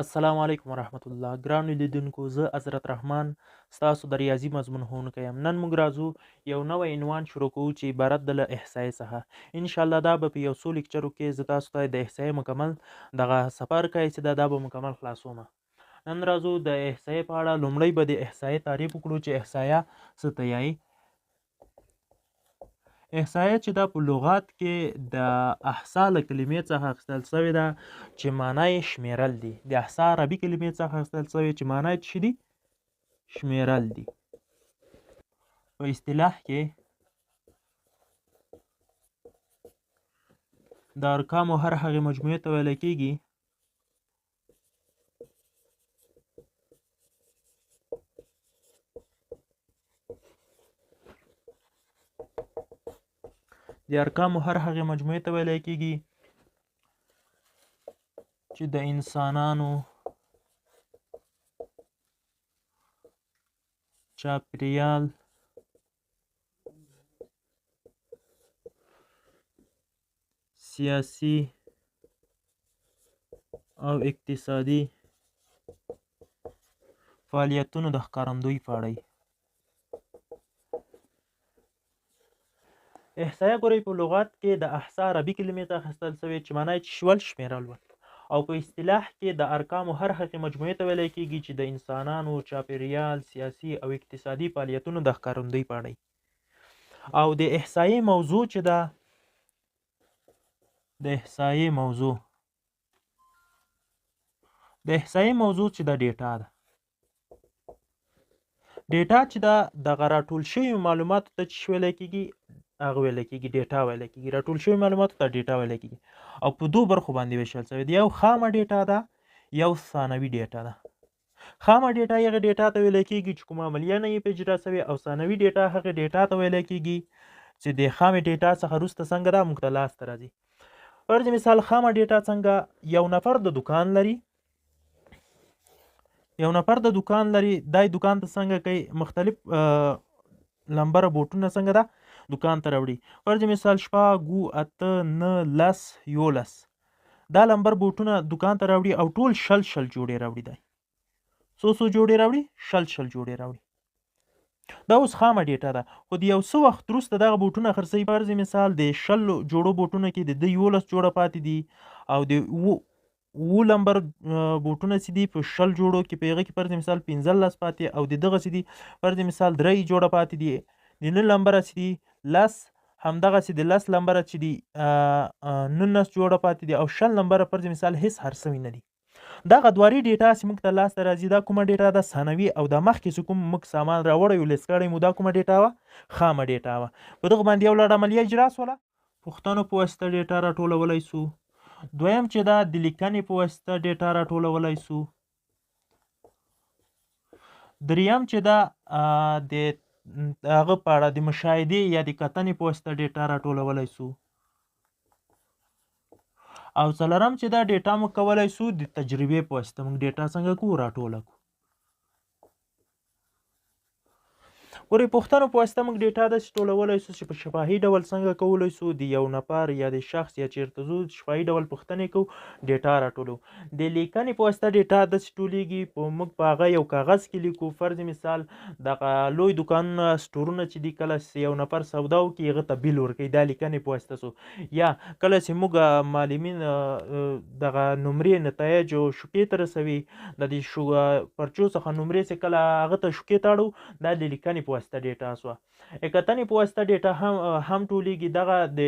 السلام علیکم ورحمت الله. ګرانو لیدونکو، زه حضرت رحمان ستاسو د ریاضي مضمون ښوونکی یم. نن موږ راځو یو نوی عنوان شروع کوو چې عبارت ده له احصایې څخه. انشاءالله دا به په یو څو لیکچرو کې زه تاسو ته د احصایې مکمل دغه سفر کوي چې دا به مکمل خلاصومه. نن راځو د احصایې په اړه. لومړی به د احصایې تعریف وکړو چې احصایه څه ته وایي. احصایه چې دا په لغات کې د احصا له کلمې څخه اخیستل شوې ده چې معنی یې شمیرل دي. د احصا عربي کلمې څخه اخیستل شوې چې معنی یې څه دي؟ شمیرل دي. په اصطلاح کې د ارقامو هر هغې مجموعې ته ویل کېږي چې د انسانانو، چاپیریال، سیاسي او اقتصادي فعالیتونو د ښکارندویي په اړه. احصایه ګورئ په لغات کې د احصا عربي کلمې ته اخیستل شوې چې معنی یې شول شمیرل ول، او په اصطلاح کې د ارقامو هر هغې مجموعې ته ویلی کېږي چې د انسانانو، چاپیریال، سیاسي او اقتصادي فعالیتونو د ښکارندویي په اړه. او د احصایې موضوع چې ده، د احصایې موضوع چې ده ډیټا ده. ډیټا چې ده دغه راټول شوي معلوماتو ته چې ویلی کېږي هغه ویلی کېږي ډیټا ویلی کېږي. راټول شوي معلوماتو ته ډیټا ویلی کېږي او په دوو برخو باندې ویشل شوی دی. یو خامه ډیټا ده، یو ثانوي ډیټا ده. خامه ډیټا هغه ډیټا ته ویلی کېږي چې کوم عملیه نه یې په اجرا شوې، او ثانوي ډیټا هغه ډیټا ته ویلی کېږي چې د خامې ډیټا څخه وروسته څنګه ده موږ ته لاسته راځي. فرض مثال خامه ډیټا څنګه؟ یو نفر د دکان لري، دای دکان ته څنګه کوي؟ مختلف لمبره بوټونه څنګه ده دکان ته راوړي. فرض مثال 6، 8، 9، 10، 11 دا لمبر بوټونه دکان ته راوړي او ټول شل جوړې راوړي. دی څو جوړې راوړي؟ شل جوړې راوړي. دا اوس خامه ډیټا ده. خو د یو څه وخت وروسته دغه بوټونه خرڅوي. فرض مثال د 10 جوړو بوټونو کې د 11 جوړه پاتې دي، او د 9 لمبر بوټونه چې دي په 10 جوړو کې په هغه کې فرض مثال 15 پاتې، او د دغه چې دي فرض مثال 3 جوړه پاتې دي. د 9 لمبره چې دي 10، همدغسې د 10 لمبره چې دي 19 جوړه پاتې دي، او 10 لمبره فرض مثال هېڅ هرڅوي نه دي. دغه دواري ډیټا چې موږ ته لاسته راځي دا کومه ډیټا ده؟ ثانوي. او دا مخکې چې کوم موږ سامان راوړی و لیست کړی مو دا کومه ډیټا وه؟ خامه ډیټا وه. په دغه باندې یو لړ عملیه اجرا شوله. پوښتنو په واسطه ډیټا راټولولی سو. دویم چې دا د لیکنې په واسطه ډیټا راټولولی سو. دریم چې دا د هغه په اړه د مشاهدې یا د کتنې په واسطه ډیټا راټولولی سو. او څلورم چې دا ډیټا موږ کولی سو د تجربې په واسطه موږ ډیټا څنګه کوو؟ راټوله کړو. ګورئ پوښتنو په واسطه موږ ډیټا داسې ټولولی سو چې په شفاهي ډول څنګه کولی سو؟ د یو نفر یا د شخص یا چیرته ځو شفاهي ډول پوښتنې کوو، ډیټا راټولو. د لیکنې په واسطه ډیټا داسې ټولېږي موږ په هغه یو کاغذ کې لیکو. فرض مثال دغه لوی دوکانونه سټورونه چې دي کله چې یو نفر سودا وکړي هغه ته بیل ورکوي، دا لیکنې په واسطه سو. یا کله چې موږ معلمین دغه نمرې نتایج او شوکې ته رسوي، د دې پرچو څخه نمرې چې کله هغه ته شوکې تاړو دا د لیکنې په واسطه ډیټا سوه. کتنې په واسطه ډیټا هم ټولېږي. دغه د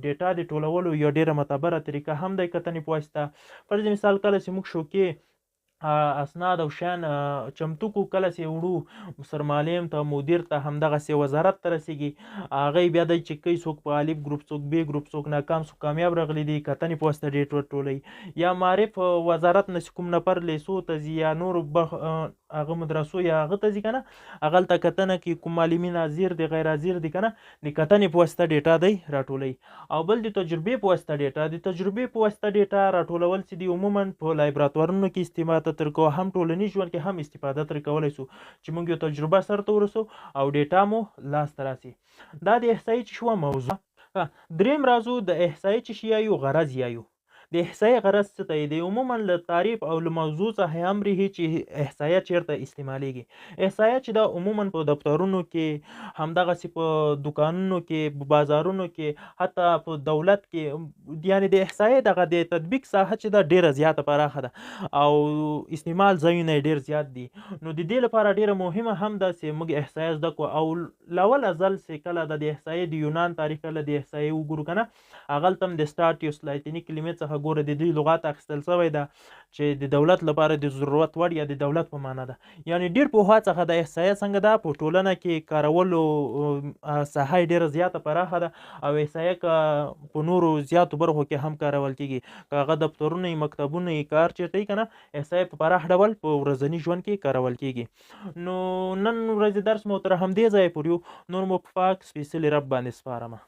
ډیټا د ټولولو یو ډیره معتبره طریقه هم دی کتنې په واسطه. فرض مثال کله چې موږ شوکې اسناد او شیان چمتو کو، کله چې وړو سرمعلم ته، مدیر ته، همدغسې وزارت ته رسیږي، هغه بیا دی چې کوي څوک په الف ګروپ، څوک بی ګروپ، څوک ناکام، څوک کامیاب راغلی دي، کتنې په واسطه ډیټا ټولوي. یا معرف وزارت نه چې کوم نفر لیسو ته ځي یا نورو هغه مدرسو یا هغه ته ځي که نه، هغلته کتنه کوي کوم معلمین حاضر دي غیر حاضر دي که نه، د کتنې په واسطه ډیټا دی راټولوي. او بل د تجربې په واسطه ډیټا. د تجربې په واسطه ډیټا راټولول چې دي عموما په لابراتوارونو کې استفاده تر کوو، هم ټولنیز ژوند کې هم استفاده تر کولی سو چې موږ یو تجربه سرته ورسو او ډیټا مو لاسته راسي. دا د احصایې چې شوه موضوع. دریم راځو د احصایې چې شي یایو غرض یایو. د احصایې غرض څه ته دی؟ عموما له تعریف او له موضوع څخه امرې چې احصایه چیرته استعمالیږي. احصایه چې دا عموما په دفترونو کې، همدغسې په دکانونو کې، په بازارونو کې، حتی په دولت کې، یعنې د احصایې دغه د تطبیق ساحه چې ده ډېره زیاته پراخه ده او استعمال ځایونه یې ډېر زیات دي. نو د دې لپاره ډېره مهمه هم ده چې موږ احصایه زده کړو او له اول ازل چې کله د احصایې د یونان تاریخ کله د احصایې وګورو که نه، هغلته هم د سټاټیوس لاتیني کلمې څخه ګوره د دوی لغات اخیستل سوی ده چې د دولت لپاره د ضرورت وړ یا د دولت په معنا ده. یعنې ډېر پوها څخه د احصایه څنګه ده په ټولنه کې کارولو ساحه یې ډېره زیاته پراخه ده او احصایه که په نورو زیاتو برخو کې هم کارول کېږي، که هغه دفترونه یي، مکتبونه یي، کار چېرته یي که نه، احصایه په پراخ ډول په ورځني ژوند کې کارول کېږي. نو نن ورځې درس مو تر همدې ځایه پورې و، نور مو په پاک سپېڅلي رب باندې سپارمه.